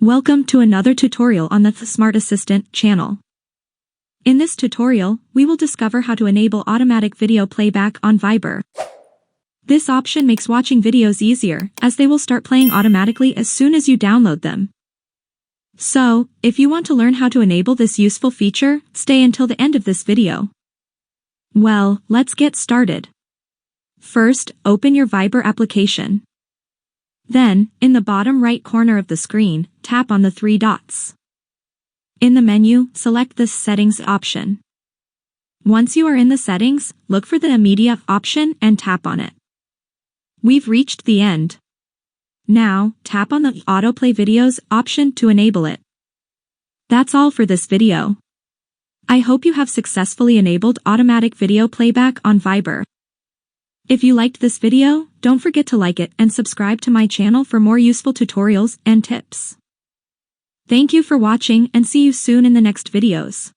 Welcome to another tutorial on the SmartAssistant channel. In this tutorial, we will discover how to enable automatic video playback on Viber. This option makes watching videos easier, as they will start playing automatically as soon as you download them. So, if you want to learn how to enable this useful feature, stay until the end of this video. Well, let's get started. First, open your Viber application. Then, in the bottom right corner of the screen, tap on the three dots. In the menu, select the Settings option. Once you are in the settings, look for the Media option and tap on it. We've reached the end. Now, tap on the Autoplay Videos option to enable it. That's all for this video. I hope you have successfully enabled automatic video playback on Viber. If you liked this video, don't forget to like it and subscribe to my channel for more useful tutorials and tips. Thank you for watching and see you soon in the next videos.